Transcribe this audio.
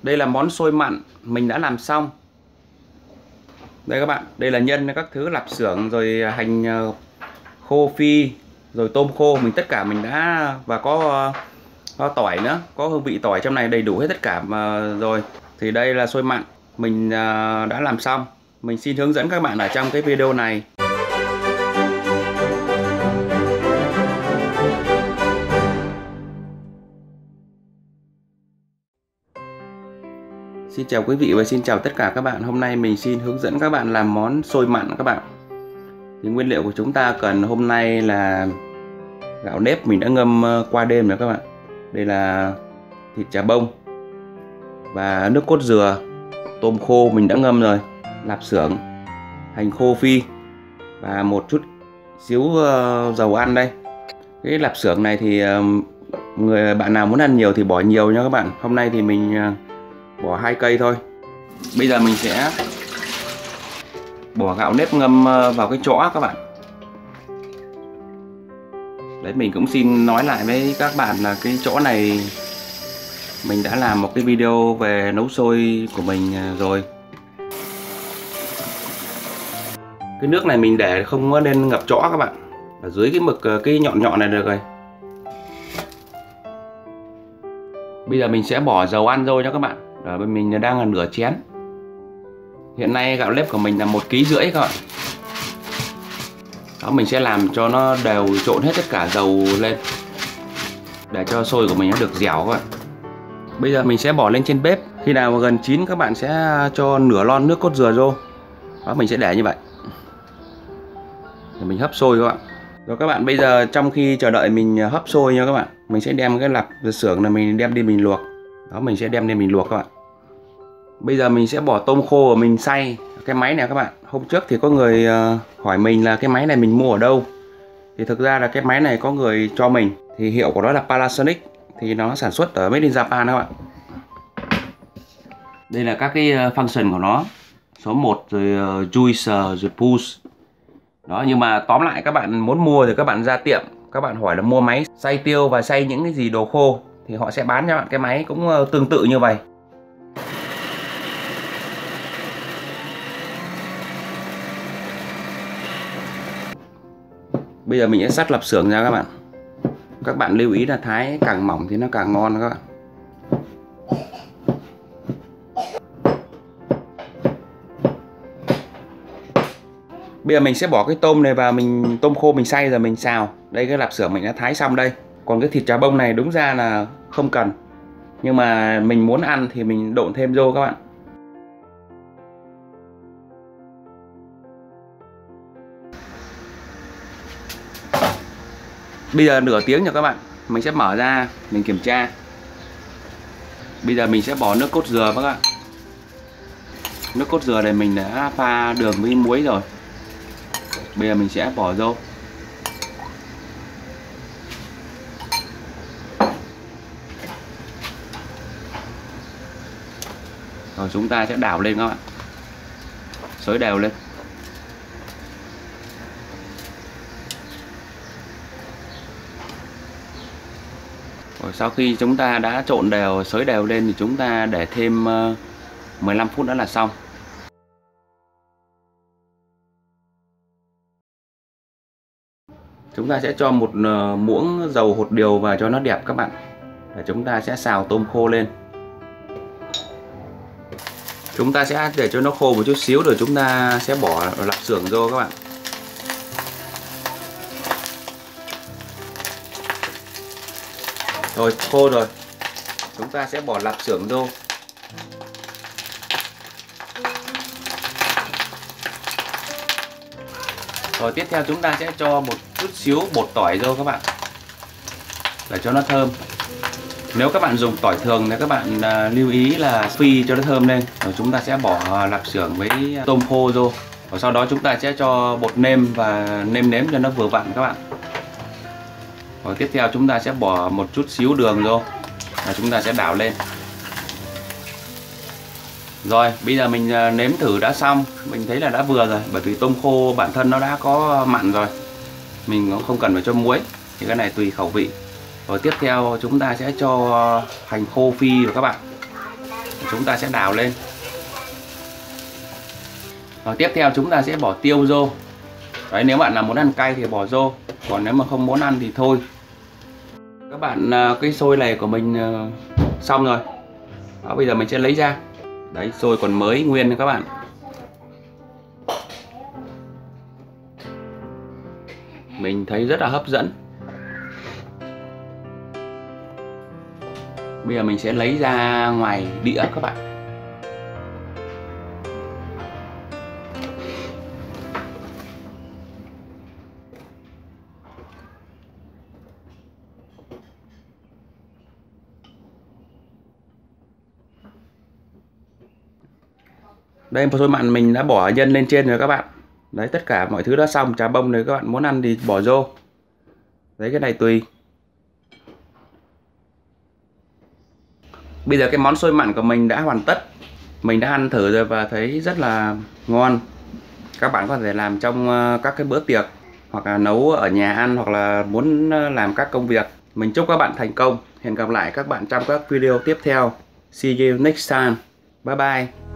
Đây là món xôi mặn mình đã làm xong. Đây các bạn, đây là nhân các thứ, lạp xưởng rồi hành khô phi rồi tôm khô, tất cả mình đã, và có tỏi nữa, có hương vị tỏi trong này đầy đủ hết tất cả mà rồi. Thì đây là xôi mặn mình đã làm xong. Mình xin hướng dẫn các bạn ở trong cái video này. Xin chào quý vị và xin chào tất cả các bạn. Hôm nay mình xin hướng dẫn các bạn làm món xôi mặn các bạn. Thì nguyên liệu của chúng ta cần hôm nay là gạo nếp mình đã ngâm qua đêm rồi các bạn. Đây là thịt chả bông và nước cốt dừa, tôm khô mình đã ngâm rồi, lạp xưởng, hành khô phi và một chút xíu dầu ăn đây. Cái lạp xưởng này thì người bạn nào muốn ăn nhiều thì bỏ nhiều nha các bạn. Hôm nay thì mình bỏ 2 cây thôi. Bây giờ mình sẽ bỏ gạo nếp ngâm vào cái chõ các bạn. Đấy, mình cũng xin nói lại với các bạn là cái chõ này mình đã làm một cái video về nấu xôi của mình rồi. Cái nước này mình để không có nên ngập chõ các bạn. Ở dưới cái mực cái nhọn nhọn này được rồi. Bây giờ mình sẽ bỏ dầu ăn rồi cho các bạn. Ở bên mình đang là nửa chén. Hiện nay gạo nếp của mình là 1,5 kg các bạn. Đó, mình sẽ làm cho nó đều, trộn hết tất cả dầu lên để cho xôi của mình nó được dẻo các bạn. Bây giờ mình sẽ bỏ lên trên bếp. Khi nào gần chín các bạn sẽ cho nửa lon nước cốt dừa vô. Đó, mình sẽ để như vậy để mình hấp xôi các bạn. Rồi các bạn, bây giờ trong khi chờ đợi mình hấp xôi nha các bạn, mình sẽ đem cái lạp xưởng này mình đem đi mình luộc. Đó, mình sẽ đem đi mình luộc các bạn. Bây giờ mình sẽ bỏ tôm khô của mình xay cái máy này các bạn. Hôm trước thì có người hỏi mình là cái máy này mình mua ở đâu. Thì thực ra là cái máy này có người cho mình. Thì hiệu của nó là Panasonic. Thì nó sản xuất ở Made in Japan các bạn. Đây là các cái function của nó. Số 1 rồi juicer rồi push. Đó, nhưng mà tóm lại các bạn muốn mua thì các bạn ra tiệm, các bạn hỏi là mua máy xay tiêu và xay những cái gì đồ khô thì họ sẽ bán cho bạn cái máy cũng tương tự như vậy. Bây giờ mình sẽ sắt lạp xưởng ra các bạn. Các bạn lưu ý là thái càng mỏng thì nó càng ngon các bạn. Bây giờ mình sẽ bỏ cái tôm này vào, tôm khô mình xay rồi mình xào. Đây, cái lạp xưởng mình đã thái xong đây. Còn cái thịt chả bông này đúng ra là không cần, nhưng mà mình muốn ăn thì mình độn thêm vô các bạn. Bây giờ nửa tiếng rồi các bạn. Mình sẽ mở ra, mình kiểm tra. Bây giờ mình sẽ bỏ nước cốt dừa các bạn. Nước cốt dừa này mình đã pha đường với muối rồi. Bây giờ mình sẽ bỏ vô. Rồi chúng ta sẽ đảo lên các bạn. Xới đều lên. Rồi sau khi chúng ta đã trộn đều, xới đều lên thì chúng ta để thêm 15 phút nữa là xong. Chúng ta sẽ cho một muỗng dầu hột điều vào cho nó đẹp các bạn. Để chúng ta sẽ xào tôm khô lên. Chúng ta sẽ để cho nó khô một chút xíu rồi chúng ta sẽ bỏ lạp xưởng vô các bạn. Rồi khô rồi, chúng ta sẽ bỏ lạp xưởng vô. Rồi tiếp theo chúng ta sẽ cho một chút xíu bột tỏi vô các bạn, để cho nó thơm. Nếu các bạn dùng tỏi thường thì các bạn lưu ý là phi cho nó thơm lên. Rồi chúng ta sẽ bỏ lạp xưởng với tôm khô vô. Rồi sau đó chúng ta sẽ cho bột nêm và nêm nếm cho nó vừa vặn các bạn. Rồi tiếp theo chúng ta sẽ bỏ một chút xíu đường vô. Và chúng ta sẽ đảo lên. Rồi bây giờ mình nếm thử đã xong. Mình thấy là đã vừa rồi. Bởi vì tôm khô bản thân nó đã có mặn rồi. Mình cũng không cần phải cho muối. Thì cái này tùy khẩu vị. Rồi tiếp theo chúng ta sẽ cho hành khô phi vào các bạn. chúng ta sẽ đảo lên. Rồi tiếp theo chúng ta sẽ bỏ tiêu vô. Đấy, nếu bạn nào muốn ăn cay thì bỏ vô, còn nếu mà không muốn ăn thì thôi. Các bạn, cái xôi này của mình xong rồi. Đó, bây giờ mình sẽ lấy ra. Đấy, xôi còn mới nguyên nha các bạn. Mình thấy rất là hấp dẫn. Bây giờ mình sẽ lấy ra ngoài đĩa các bạn. Đây, xôi mặn mình đã bỏ nhân lên trên rồi các bạn. Đấy, tất cả mọi thứ đã xong. Chả bông này các bạn muốn ăn thì bỏ vô. Đấy, cái này tùy. Bây giờ cái món xôi mặn của mình đã hoàn tất. Mình đã ăn thử rồi và thấy rất là ngon. Các bạn có thể làm trong các cái bữa tiệc, hoặc là nấu ở nhà ăn, hoặc là muốn làm các công việc. Mình chúc các bạn thành công. Hẹn gặp lại các bạn trong các video tiếp theo. See you next time. Bye bye.